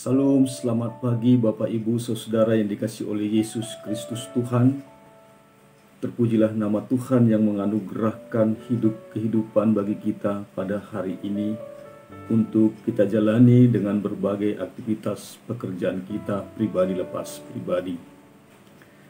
Salam, selamat pagi Bapak Ibu Saudara yang dikasihi oleh Yesus Kristus Tuhan. Terpujilah nama Tuhan yang menganugerahkan kehidupan bagi kita pada hari ini untuk kita jalani dengan berbagai aktivitas pekerjaan kita pribadi lepas pribadi.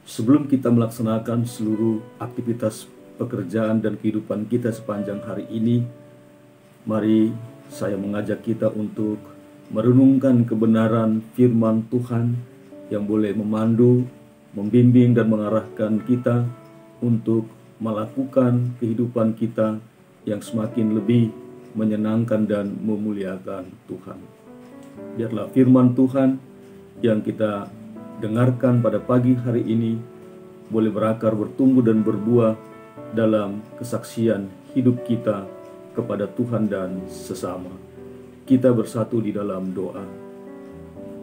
Sebelum kita melaksanakan seluruh aktivitas pekerjaan dan kehidupan kita sepanjang hari ini, mari saya mengajak kita untuk merenungkan kebenaran firman Tuhan yang boleh memandu, membimbing dan mengarahkan kita untuk melakukan kehidupan kita yang semakin lebih menyenangkan dan memuliakan Tuhan. Biarlah firman Tuhan yang kita dengarkan pada pagi hari ini boleh berakar, bertumbuh dan berbuah dalam kesaksian hidup kita kepada Tuhan dan sesama. Kita bersatu di dalam doa.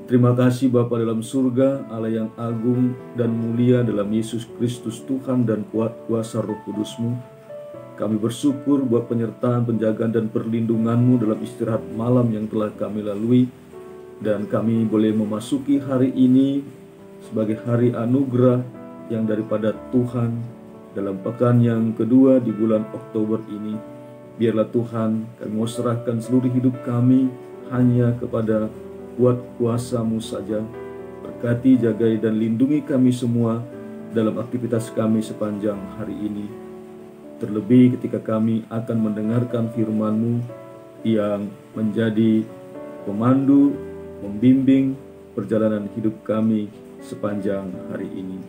Terima kasih Bapa dalam surga, Allah yang agung dan mulia dalam Yesus Kristus Tuhan dan kuat kuasa Roh Kudus-Mu. Kami bersyukur buat penyertaan, penjagaan dan perlindungan-Mu dalam istirahat malam yang telah kami lalui. Dan kami boleh memasuki hari ini sebagai hari anugerah yang daripada Tuhan dalam pekan yang kedua di bulan Oktober ini. Biarlah Tuhan, kami mau serahkan seluruh hidup kami hanya kepada kuat kuasa-Mu saja. Berkati, jagai dan lindungi kami semua dalam aktivitas kami sepanjang hari ini. Terlebih ketika kami akan mendengarkan firman-Mu yang menjadi pemandu, membimbing perjalanan hidup kami sepanjang hari ini.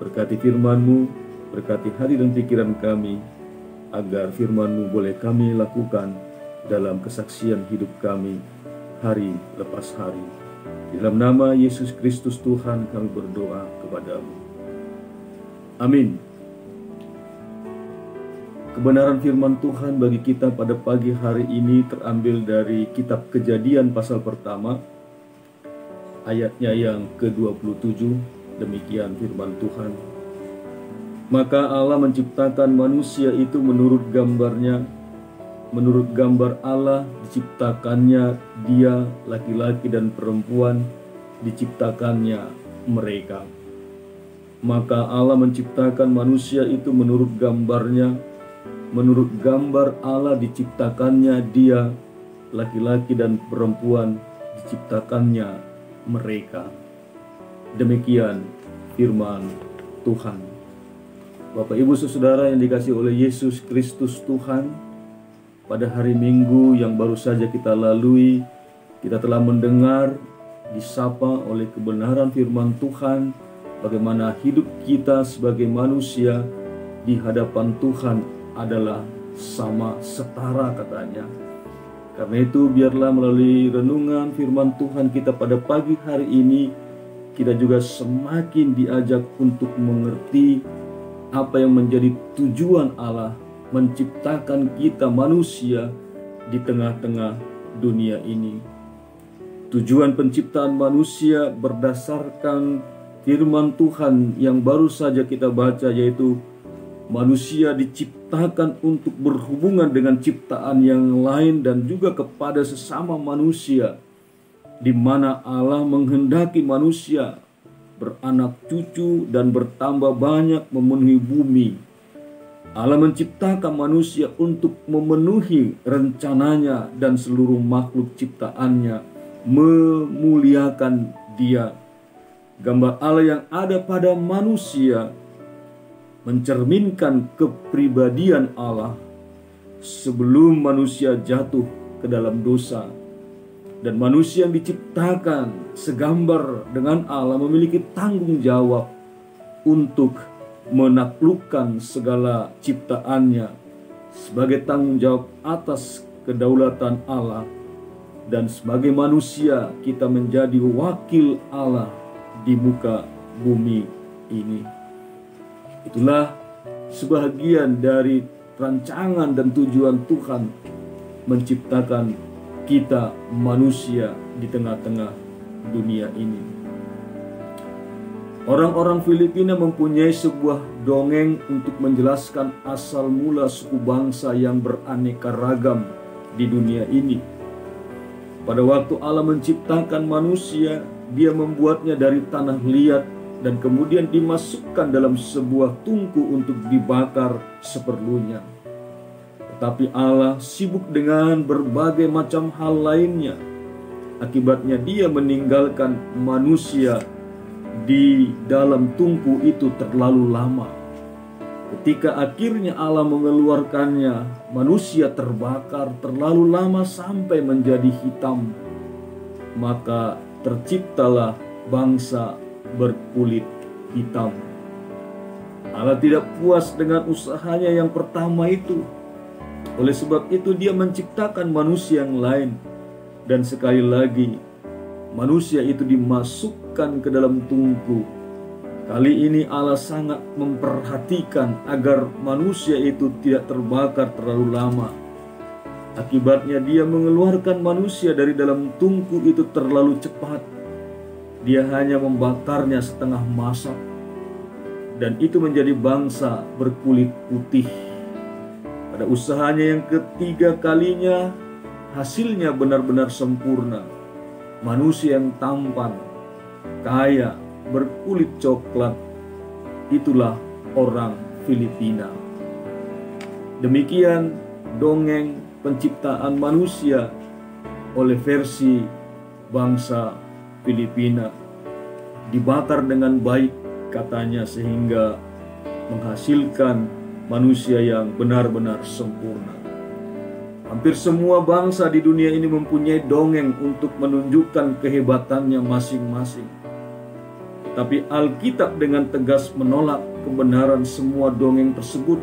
Berkati firman-Mu, berkati hati dan pikiran kami, agar firman-Mu boleh kami lakukan dalam kesaksian hidup kami hari lepas hari. Di dalam nama Yesus Kristus Tuhan kami berdoa kepada-Mu. Amin. Kebenaran firman Tuhan bagi kita pada pagi hari ini terambil dari kitab Kejadian pasal pertama, ayatnya yang ke-27. Demikian firman Tuhan. Maka Allah menciptakan manusia itu menurut gambarnya, menurut gambar Allah diciptakannya dia, laki-laki dan perempuan diciptakannya mereka. Maka Allah menciptakan manusia itu menurut gambarnya, menurut gambar Allah diciptakannya dia, laki-laki dan perempuan diciptakannya mereka. Demikian firman Tuhan. Bapak Ibu Saudara yang dikasihi oleh Yesus Kristus Tuhan, pada hari Minggu yang baru saja kita lalui, kita telah mendengar, disapa oleh kebenaran firman Tuhan, bagaimana hidup kita sebagai manusia di hadapan Tuhan adalah sama, setara katanya. Karena itu biarlah melalui renungan firman Tuhan kita pada pagi hari ini, kita juga semakin diajak untuk mengerti apa yang menjadi tujuan Allah menciptakan kita manusia di tengah-tengah dunia ini. Tujuan penciptaan manusia berdasarkan firman Tuhan yang baru saja kita baca, yaitu manusia diciptakan untuk berhubungan dengan ciptaan yang lain dan juga kepada sesama manusia, di mana Allah menghendaki manusia beranak cucu dan bertambah banyak memenuhi bumi. Allah menciptakan manusia untuk memenuhi rencananya dan seluruh makhluk ciptaannya, memuliakan Dia. Gambar Allah yang ada pada manusia mencerminkan kepribadian Allah sebelum manusia jatuh ke dalam dosa. Dan manusia yang diciptakan segambar dengan Allah memiliki tanggung jawab untuk menaklukkan segala ciptaannya sebagai tanggung jawab atas kedaulatan Allah. Dan sebagai manusia kita menjadi wakil Allah di muka bumi ini. Itulah sebahagian dari rancangan dan tujuan Tuhan menciptakan kita manusia di tengah-tengah dunia ini. Orang-orang Filipina mempunyai sebuah dongeng untuk menjelaskan asal mula suku bangsa yang beraneka ragam di dunia ini. Pada waktu Allah menciptakan manusia, Dia membuatnya dari tanah liat dan kemudian dimasukkan dalam sebuah tungku untuk dibakar seperlunya. Tetapi Allah sibuk dengan berbagai macam hal lainnya. Akibatnya Dia meninggalkan manusia di dalam tungku itu terlalu lama. Ketika akhirnya Allah mengeluarkannya, manusia terbakar terlalu lama sampai menjadi hitam. Maka terciptalah bangsa berkulit hitam. Allah tidak puas dengan usahanya yang pertama itu. Oleh sebab itu Dia menciptakan manusia yang lain. Dan sekali lagi manusia itu dimasukkan ke dalam tungku. Kali ini Allah sangat memperhatikan agar manusia itu tidak terbakar terlalu lama. Akibatnya Dia mengeluarkan manusia dari dalam tungku itu terlalu cepat. Dia hanya membakarnya setengah masak. Dan itu menjadi bangsa berkulit putih. Pada usahanya yang ketiga kalinya, hasilnya benar-benar sempurna. Manusia yang tampan, kaya, berkulit coklat, itulah orang Filipina. Demikian dongeng penciptaan manusia oleh versi bangsa Filipina. Dibakar dengan baik katanya sehingga menghasilkan manusia yang benar-benar sempurna. Hampir semua bangsa di dunia ini mempunyai dongeng untuk menunjukkan kehebatannya masing-masing. Tapi Alkitab dengan tegas menolak kebenaran semua dongeng tersebut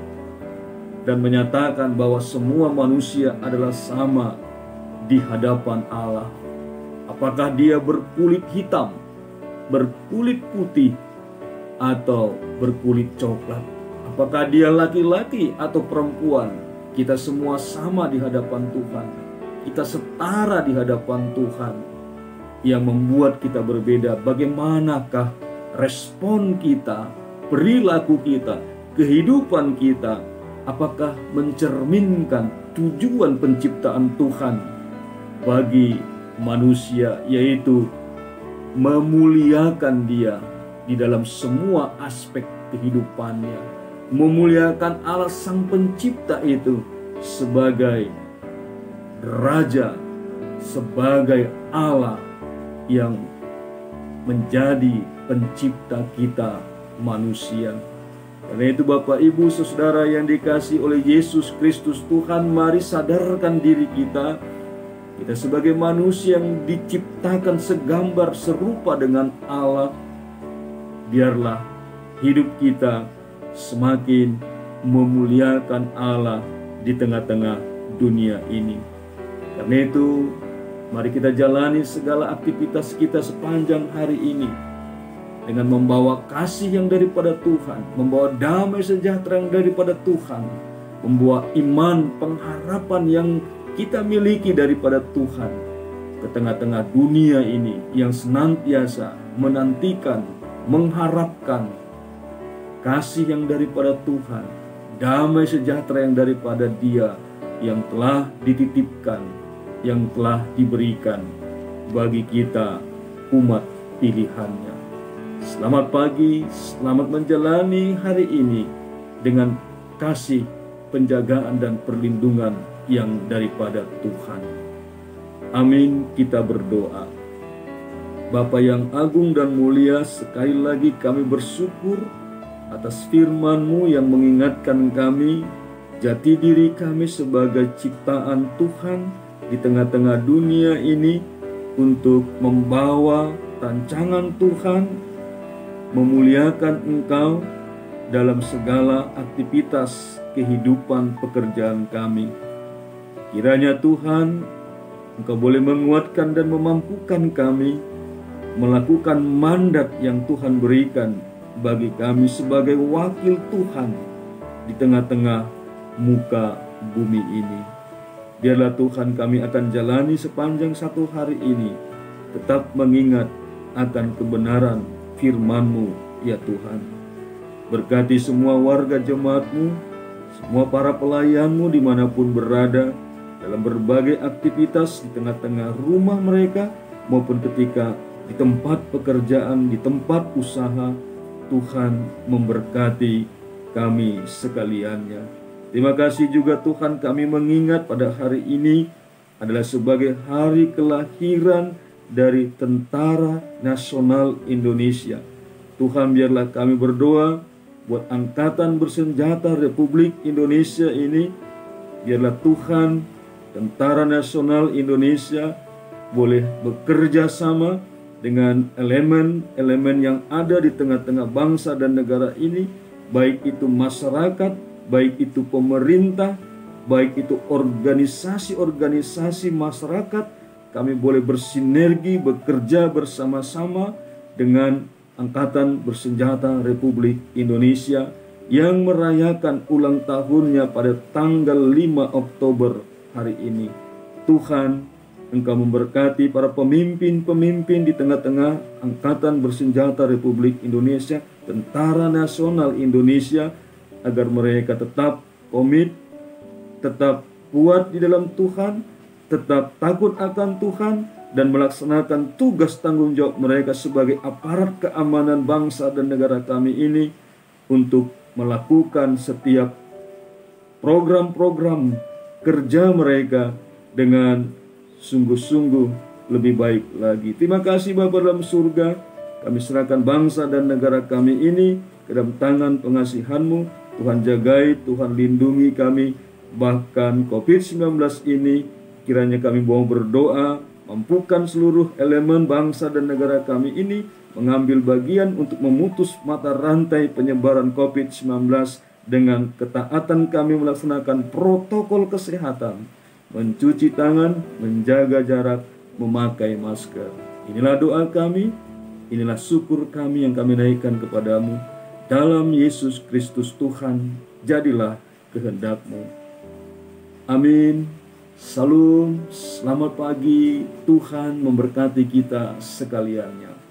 dan menyatakan bahwa semua manusia adalah sama di hadapan Allah. Apakah dia berkulit hitam, berkulit putih, atau berkulit coklat? Apakah dia laki-laki atau perempuan? Kita semua sama di hadapan Tuhan. Kita setara di hadapan Tuhan. Yang membuat kita berbeda, bagaimanakah respon kita, perilaku kita, kehidupan kita, apakah mencerminkan tujuan penciptaan Tuhan bagi manusia, yaitu memuliakan Dia di dalam semua aspek kehidupannya, memuliakan Allah Sang Pencipta itu sebagai Raja, sebagai Allah yang menjadi pencipta kita manusia. Karena itu Bapak Ibu Saudara yang dikasihi oleh Yesus Kristus Tuhan, mari sadarkan diri kita. Kita sebagai manusia yang diciptakan segambar serupa dengan Allah. Biarlah hidup kita semakin memuliakan Allah di tengah-tengah dunia ini. Karena itu mari kita jalani segala aktivitas kita sepanjang hari ini dengan membawa kasih yang daripada Tuhan, membawa damai sejahtera yang daripada Tuhan, membawa iman, pengharapan yang kita miliki daripada Tuhan ke tengah-tengah dunia ini yang senantiasa menantikan, mengharapkan kasih yang daripada Tuhan, damai sejahtera yang daripada Dia yang telah dititipkan, yang telah diberikan bagi kita umat pilihannya. Selamat pagi, selamat menjalani hari ini dengan kasih, penjagaan dan perlindungan yang daripada Tuhan. Amin, kita berdoa. Bapa yang agung dan mulia, sekali lagi kami bersyukur atas firman-Mu yang mengingatkan kami jati diri kami sebagai ciptaan Tuhan di tengah-tengah dunia ini untuk membawa rancangan Tuhan, memuliakan Engkau dalam segala aktivitas kehidupan pekerjaan kami. Kiranya Tuhan, Engkau boleh menguatkan dan memampukan kami melakukan mandat yang Tuhan berikan bagi kami sebagai wakil Tuhan di tengah-tengah muka bumi ini. Biarlah Tuhan kami akan jalani sepanjang satu hari ini tetap mengingat akan kebenaran firman-Mu ya Tuhan. Berkati semua warga jemaat-Mu, semua para pelayan-Mu dimanapun berada, dalam berbagai aktivitas di tengah-tengah rumah mereka maupun ketika di tempat pekerjaan, di tempat usaha. Tuhan memberkati kami sekaliannya. Terima kasih juga Tuhan, kami mengingat pada hari ini adalah sebagai hari kelahiran dari Tentara Nasional Indonesia. Tuhan, biarlah kami berdoa buat Angkatan Bersenjata Republik Indonesia ini. Biarlah Tuhan, Tentara Nasional Indonesia boleh bekerja sama dengan elemen-elemen yang ada di tengah-tengah bangsa dan negara ini, baik itu masyarakat, baik itu pemerintah, baik itu organisasi-organisasi masyarakat. Kami boleh bersinergi, bekerja bersama-sama dengan Angkatan Bersenjata Republik Indonesia yang merayakan ulang tahunnya pada tanggal 5 Oktober hari ini. Tuhan, Engkau memberkati para pemimpin-pemimpin di tengah-tengah Angkatan Bersenjata Republik Indonesia, Tentara Nasional Indonesia, agar mereka tetap komit, tetap kuat di dalam Tuhan, tetap takut akan Tuhan, dan melaksanakan tugas tanggung jawab mereka sebagai aparat keamanan bangsa dan negara kami ini untuk melakukan setiap program-program kerja mereka dengan sungguh-sungguh lebih baik lagi. Terima kasih Bapa dalam surga, kami serahkan bangsa dan negara kami ini ke dalam tangan pengasihan-Mu. Tuhan jagai, Tuhan lindungi kami, bahkan COVID-19 ini kiranya kami mau berdoa, mampukan seluruh elemen bangsa dan negara kami ini mengambil bagian untuk memutus mata rantai penyebaran COVID-19 dengan ketaatan kami melaksanakan protokol kesehatan, mencuci tangan, menjaga jarak, memakai masker. Inilah doa kami, inilah syukur kami yang kami naikkan kepadamu. Dalam Yesus Kristus Tuhan, jadilah kehendak-Mu. Amin. Salam, selamat pagi, Tuhan memberkati kita sekaliannya.